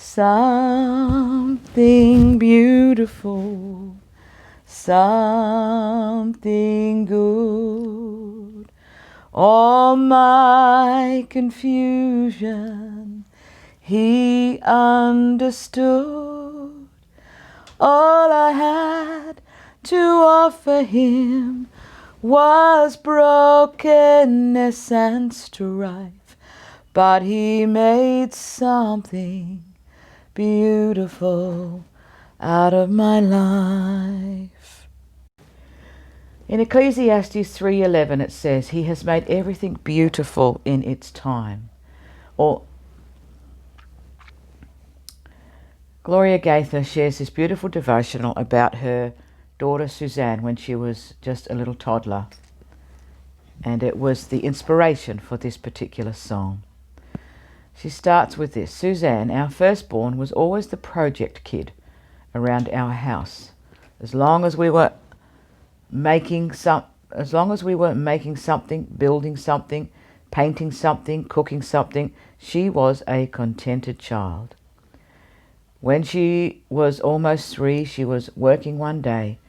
Something beautiful, something good. All my confusion, he understood. All I had to offer him was brokenness and strife, but he made something beautiful out of my life. In Ecclesiastes 3:11 it says, he has made everything beautiful in its time. Or Gloria Gaither shares this beautiful devotional about her daughter Suzanne when she was just a little toddler. And it was the inspiration for this particular song. She starts with this. Suzanne, our firstborn, was always the project kid around our house. As long as we weren't making something, building something, painting something, cooking something, she was a contented child. When she was almost 3, she was working one day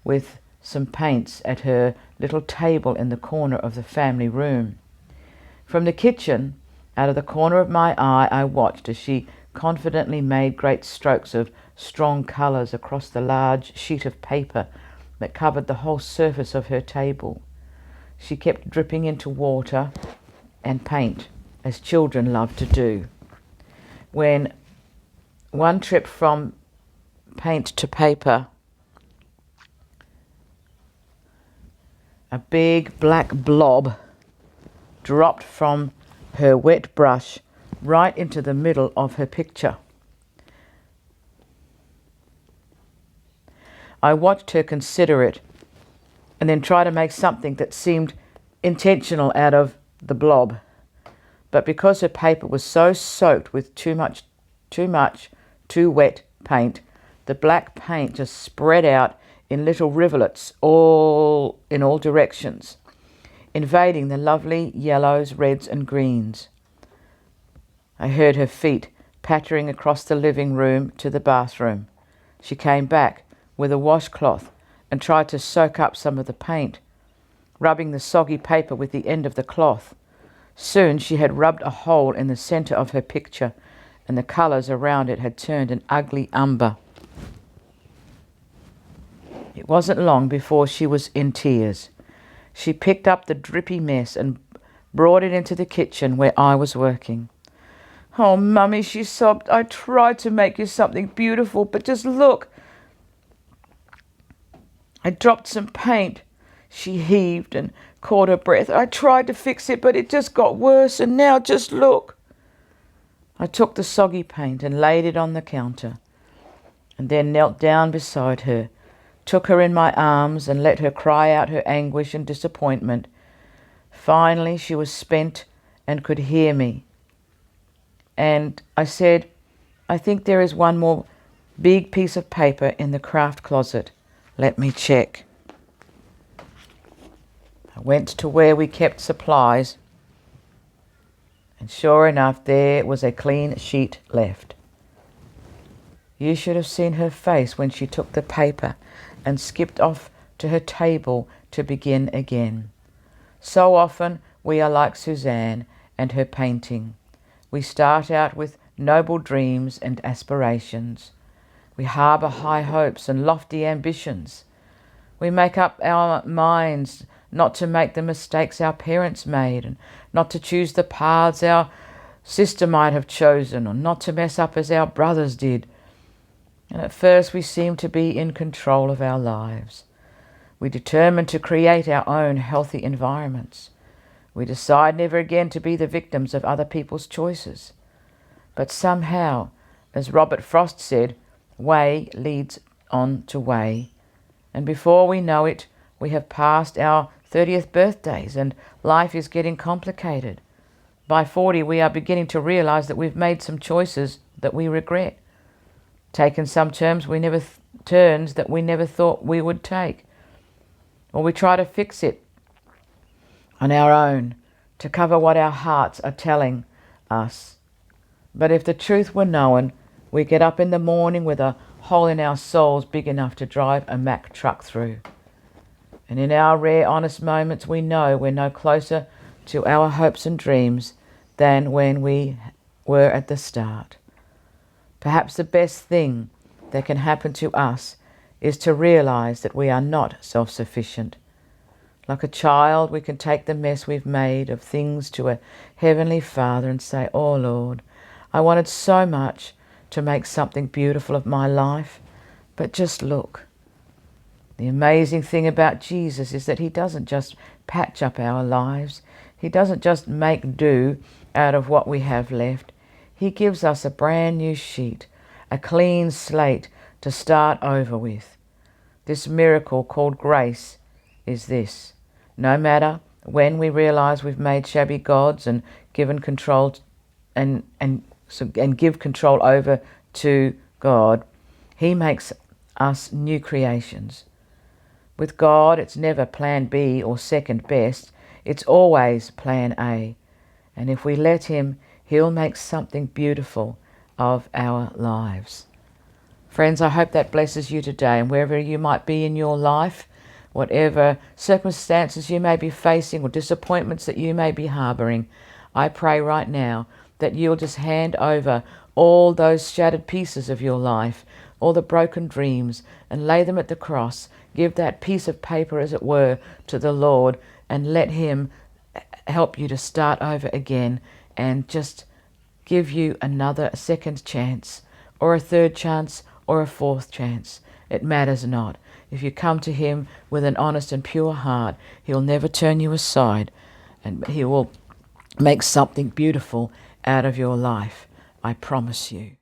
with some paints at her little table in the corner of the family room. From the kitchen, out of the corner of my eye, I watched as she confidently made great strokes of strong colours across the large sheet of paper that covered the whole surface of her table. She kept dripping into water and paint, as children love to do. When one trip from paint to paper, a big black blob dropped from her wet brush right into the middle of her picture. I watched her consider it and then try to make something that seemed intentional out of the blob. But because her paper was so soaked with too wet paint, the black paint just spread out in little rivulets in all directions, invading the lovely yellows, reds and greens. I heard her feet pattering across the living room to the bathroom. She came back with a washcloth and tried to soak up some of the paint, rubbing the soggy paper with the end of the cloth. Soon she had rubbed a hole in the centre of her picture, and the colours around it had turned an ugly umber. It wasn't long before she was in tears. She picked up the drippy mess and brought it into the kitchen where I was working. "Oh, Mummy," she sobbed, "I tried to make you something beautiful, but just look. I dropped some paint." She heaved and caught her breath. "I tried to fix it, but it just got worse, and now just look." I took the soggy paint and laid it on the counter, and then knelt down beside her, took her in my arms and let her cry out her anguish and disappointment. Finally, she was spent and could hear me. And I said, "I think there is one more big piece of paper in the craft closet. Let me check." I went to where we kept supplies, and sure enough, there was a clean sheet left. You should have seen her face when she took the paper and skipped off to her table to begin again. So often we are like Suzanne and her painting. We start out with noble dreams and aspirations. We harbour high hopes and lofty ambitions. We make up our minds not to make the mistakes our parents made, and not to choose the paths our sister might have chosen, or not to mess up as our brothers did. And at first we seem to be in control of our lives. We determine to create our own healthy environments. We decide never again to be the victims of other people's choices. But somehow, as Robert Frost said, way leads on to way. And before we know it, we have passed our 30th birthdays and life is getting complicated. By 40, we are beginning to realize that we've made some choices that we regret, taken some turns we never thought we would take. Or we try to fix it on our own to cover what our hearts are telling us. But if the truth were known, We get up in the morning with a hole in our souls big enough to drive a Mack truck through. And in our rare, honest moments, we know we're no closer to our hopes and dreams than when we were at the start. Perhaps the best thing that can happen to us is to realize that we are not self-sufficient. Like a child, we can take the mess we've made of things to a Heavenly Father and say, "Oh Lord, I wanted so much to make something beautiful of my life, but just look." The amazing thing about Jesus is that he doesn't just patch up our lives. He doesn't just make do out of what we have left. He gives us a brand new sheet, a clean slate to start over with. This miracle called grace is this. No matter when we realize we've made shabby gods and given control and give control over to God, he makes us new creations. With God, it's never plan B or second best. It's always plan A. And if we let him, he'll make something beautiful of our lives. Friends, I hope that blesses you today, and wherever you might be in your life, whatever circumstances you may be facing or disappointments that you may be harboring, I pray right now that you'll just hand over all those shattered pieces of your life, all the broken dreams, and lay them at the cross. Give that piece of paper, as it were, to the Lord, and let him help you to start over again and just give you another second chance, or a third chance, or a fourth chance. It matters not. If you come to him with an honest and pure heart, he'll never turn you aside, and he will make something beautiful out of your life. I promise you.